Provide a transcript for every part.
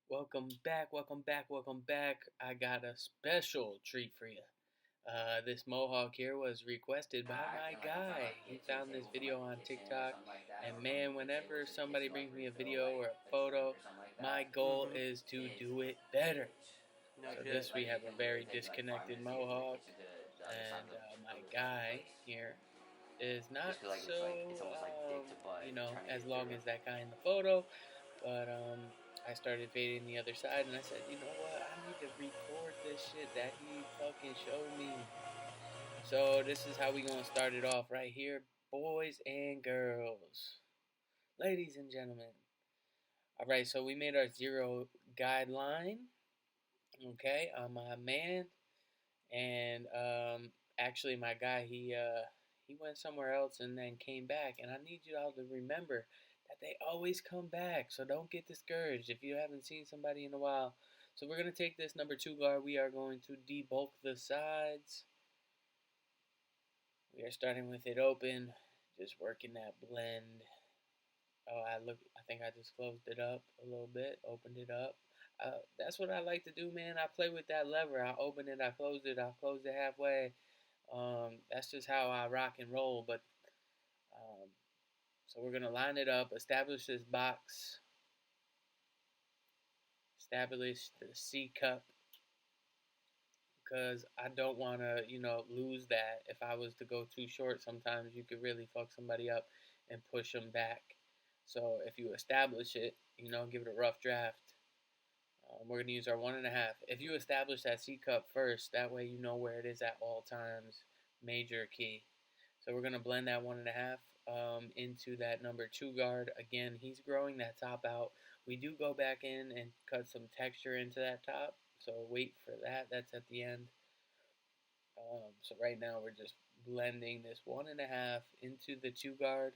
Welcome back, welcome back, welcome back. I got a special treat for you. This mohawk here was requested by my guy. He found this video on TikTok, and man, whenever somebody brings me a video or a photo, my goal Mm-hmm. is to do it better. No So shit. this we have a very disconnected mohawk, and my guy here is not so, as long as that guy in the photo, but I started fading the other side, and I said, you know what? I need to record this shit that he fucking showed me. So this is how we gonna start it off right here, boys and girls, ladies and gentlemen. All right, so we made our zero guideline. Okay, I'm my man, and actually my guy he went somewhere else and then came back, and I need you all to remember that they always come back, so don't get discouraged if you haven't seen somebody in a while. So we're going to take this number 2 guard. We are going to debulk the sides. We are starting with it open, just working that blend. Oh, I think I just closed it up a little bit, opened it up. That's what I like to do, man. I play with that lever. I open it, I close it, halfway. That's just how I rock and roll. But so we're gonna line it up, establish this box, establish the C cup, because I don't want to, lose that. If I was to go too short, sometimes you could really fuck somebody up and push them back. So if you establish it, give it a rough draft. We're going to use our 1.5. If you establish that C cup first, that way you know where it is at all times. Major key. So we're going to blend that 1.5 into that number 2 guard. Again, he's growing that top out. We do go back in and cut some texture into that top. So wait for that. That's at the end. So right now we're just blending this 1.5 into the 2 guard.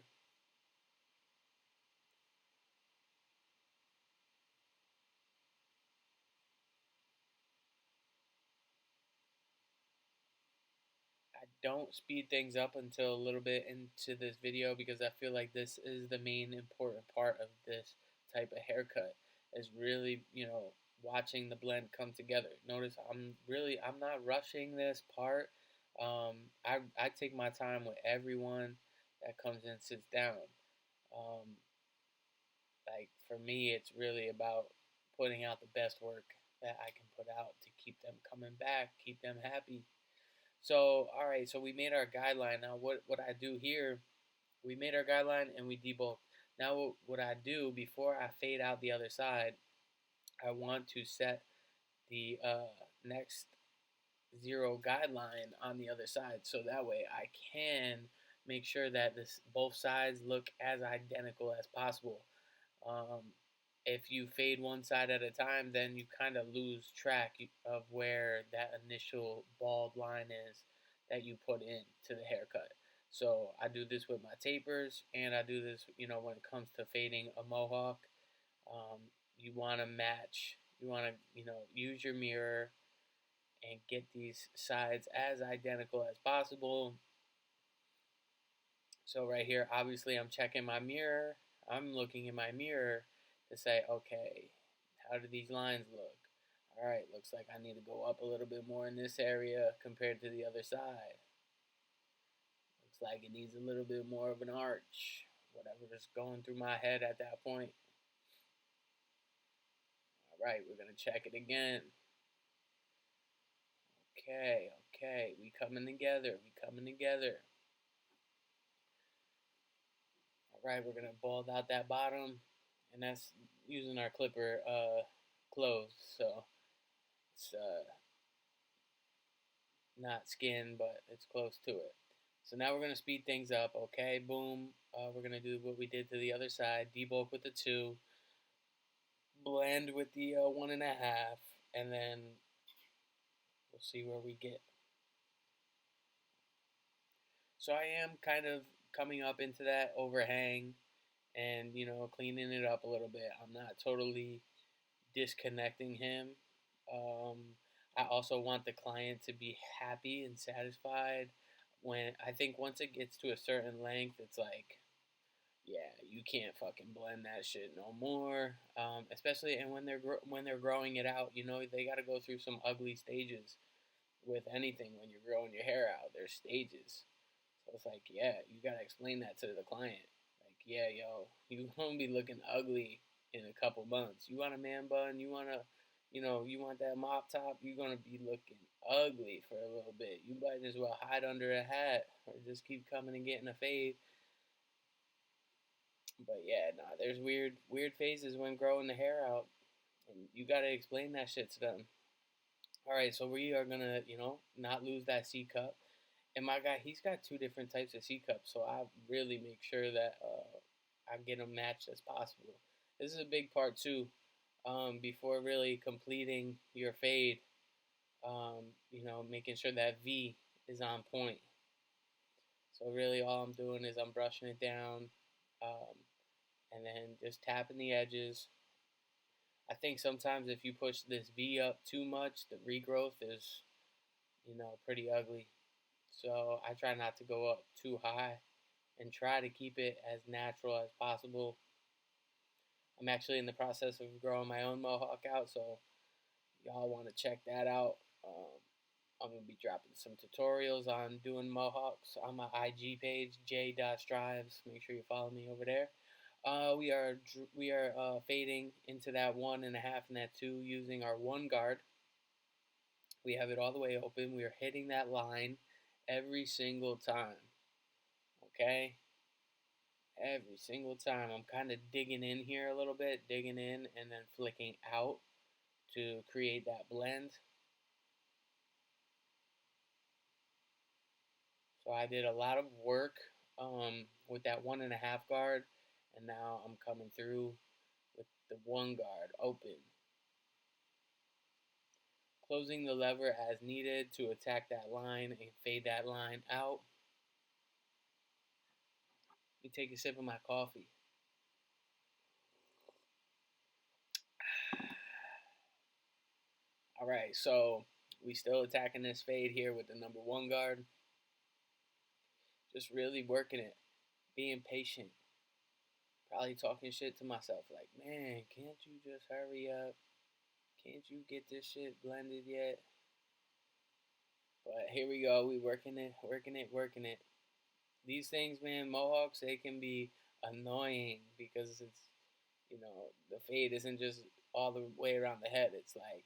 I don't speed things up until a little bit into this video because I feel like this is the main important part of this type of haircut is really, watching the blend come together. Notice I'm not rushing this part. I take my time with everyone that comes in sits down. Um, like for me, it's really about putting out the best work that I can put out to keep them coming back, keep them happy. So, all right, so we made our guideline. Now, what I do here, we made our guideline and we debulk. Now, what I do before I fade out the other side, I want to set the next zero guideline on the other side, so that way I can make sure that both sides look as identical as possible. Um, if you fade one side at a time, then you kind of lose track of where that initial bald line is that you put in to the haircut. So I do this with my tapers, and I do this, when it comes to fading a mohawk. Um, you want to match. You want to, use your mirror and get these sides as identical as possible. So right here, obviously, I'm checking my mirror. I'm looking in my mirror to say, okay, how do these lines look? All right, looks like I need to go up a little bit more in this area compared to the other side. Looks like it needs a little bit more of an arch. Whatever's going through my head at that point. All right, we're going to check it again. Okay, we coming together. All right, we're gonna bald out that bottom, and that's using our clipper closed, so it's not skin, but it's close to it. So now we're gonna speed things up. Okay, boom. We're gonna do what we did to the other side. Debulk with the 2, blend with the 1.5, and then we'll see where we get. So I am kind of coming up into that overhang and cleaning it up a little bit. I'm not totally disconnecting him. Um, I also want the client to be happy and satisfied. When I think once it gets to a certain length, it's like yeah, you can't fucking blend that shit no more. Especially and when they're growing it out, you know they got to go through some ugly stages with anything when you're growing your hair out. There's stages, so it's like yeah, you gotta explain that to the client. Like yeah, yo, you gonna be looking ugly in a couple months. You want a man bun? You wanna, you want that mop top? You're gonna be looking ugly for a little bit. You might as well hide under a hat or just keep coming and getting a fade. But yeah, nah, there's weird phases when growing the hair out, and you gotta explain that shit to them. All right, so we are gonna, not lose that C cup. And my guy, he's got two different types of C cups, so I really make sure that I get them matched as possible. This is a big part too. Before really completing your fade, making sure that V is on point. So really, all I'm doing is I'm brushing it down, um, and then just tapping the edges. I think sometimes if you push this V up too much, the regrowth is, pretty ugly. So I try not to go up too high and try to keep it as natural as possible. I'm actually in the process of growing my own mohawk out, so y'all want to check that out. I'm going to be dropping some tutorials on doing mohawks on my IG page, J.STRIVES. Make sure you follow me over there. We are fading into that 1.5 and that 2 using our 1 guard. We have it all the way open. We are hitting that line every single time. Okay? Every single time. I'm kind of digging in here a little bit, digging in and then flicking out to create that blend. So I did a lot of work with that 1.5 guard, and now I'm coming through with the 1 guard open. Closing the lever as needed to attack that line and fade that line out. Let me take a sip of my coffee. All right, so we still attacking this fade here with the number 1 guard. Just really working it, being patient. Probably talking shit to myself like, man, can't you just hurry up? Can't you get this shit blended yet? But here we go. We working it, working it, working it. These things, man, mohawks, they can be annoying because it's, the fade isn't just all the way around the head. It's like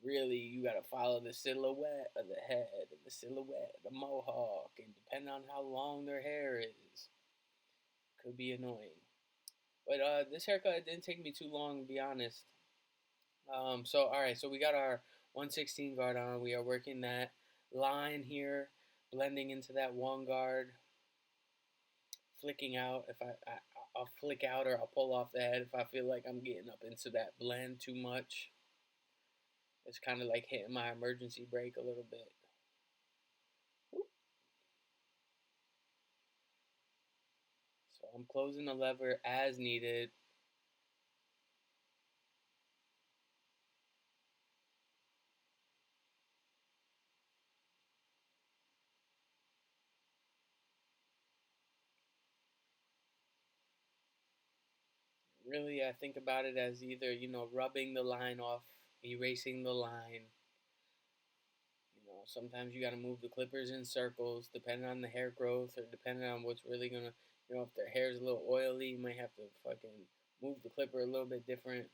really you got to follow the silhouette of the head and the silhouette of the mohawk, and depending on how long their hair is, could be annoying. But this haircut didn't take me too long, to be honest. So all right, so we got our 1/16 guard on. We are working that line here, blending into that 1 guard, flicking out. I'll flick out or I'll pull off the head if I feel like I'm getting up into that blend too much. It's kind of like hitting my emergency brake a little bit. So I'm closing the lever as needed. Really, I think about it as either, rubbing the line off, erasing the line. Sometimes you got to move the clippers in circles, depending on the hair growth or depending on what's really going to, if their hair is a little oily, you might have to fucking move the clipper a little bit different.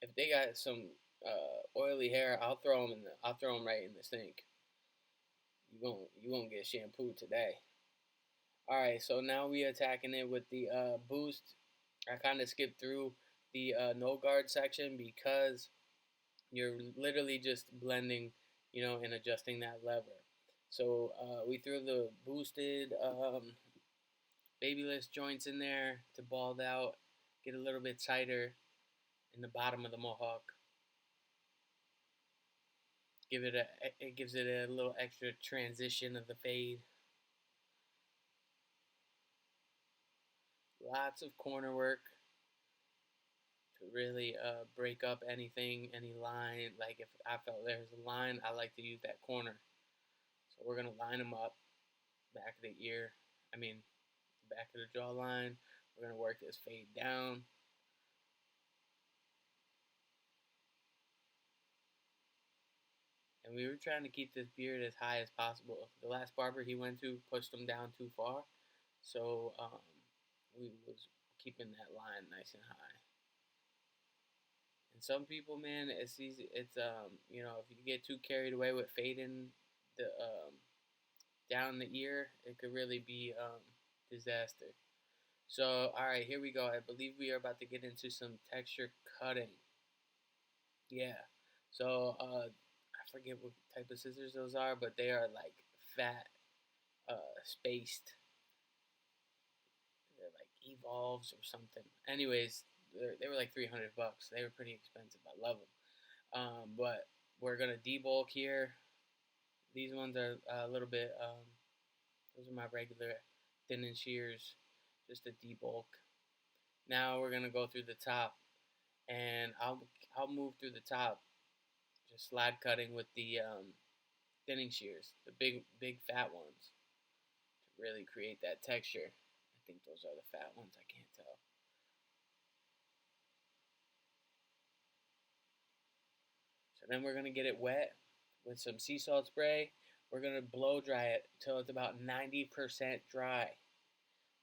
If they got some oily hair, I'll throw them right in the sink. You gonna get shampooed today. All right, so now we attacking it with the boost. I kind of skipped through the no guard section because you're literally just blending, and adjusting that lever. So we threw the boosted babyless joints in there to bald out, get a little bit tighter in the bottom of the mohawk. It gives it a little extra transition of the fade. Lots of corner work to really break up anything, any line. Like if I felt there's a line, I like to use that corner. So we're gonna line them up, back of the ear. I mean, back of the jawline. We're going to work this fade down. And we were trying to keep this beard as high as possible. The last barber he went to pushed him down too far. So we was keeping that line nice and high. And some people, man, it's easy. It's you know, if you get too carried away with fading the down the ear, it could really be disaster. So, all right, here we go. I believe we are about to get into some texture cutting. Yeah. So, I forget what type of scissors those are, but they are like fat, spaced. They're like evolves or something. Anyways, they were like $300. They were pretty expensive. I love them. But we're gonna debulk here. These ones are a little bit. Those are my regular thinning shears, just a debulk. Now we're gonna go through the top, and I'll move through the top, just slide cutting with the thinning shears, the big fat ones, to really create that texture. I think those are the fat ones. I can't tell. So then we're gonna get it wet with some sea salt spray. We're gonna blow dry it till it's about 90% dry.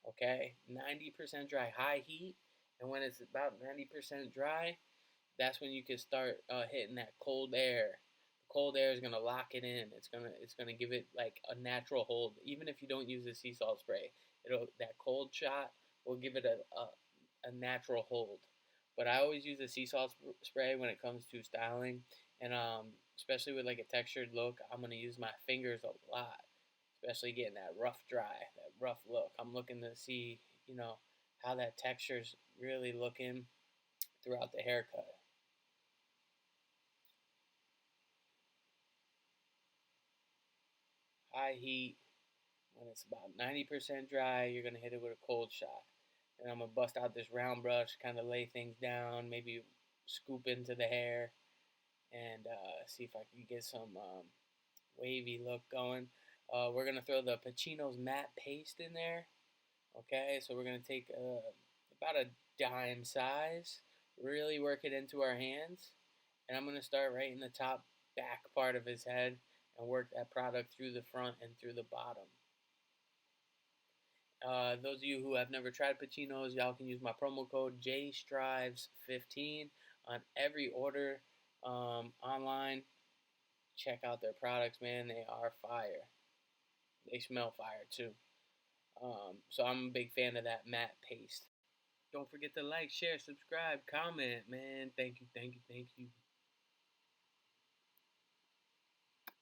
Okay, 90% dry, high heat, and when it's about 90% dry, that's when you can start hitting that cold air. The cold air is gonna lock it in. It's gonna give it like a natural hold. Even if you don't use the sea salt spray, that cold shot will give it a natural hold. But I always use the sea salt spray when it comes to styling, and especially with like a textured look, I'm gonna use my fingers a lot, especially getting that rough dry, that rough look. I'm looking to see, how that texture's really looking throughout the haircut. High heat. When it's about 90% dry, you're gonna hit it with a cold shot. And I'm gonna bust out this round brush, kind of lay things down, maybe scoop into the hair, and see if I can get some wavy look going. We're gonna throw the Pacino's matte paste in there. Okay, so we're gonna take about a dime size, really work it into our hands, and I'm gonna start right in the top back part of his head and work that product through the front and through the bottom. Those of you who have never tried Pacino's, y'all can use my promo code J.STRIVES15 on every order online. Check out their products, man. They are fire. They smell fire too. So I'm a big fan of that matte paste. Don't forget to like, share, subscribe, comment, man. Thank you, thank you, thank you.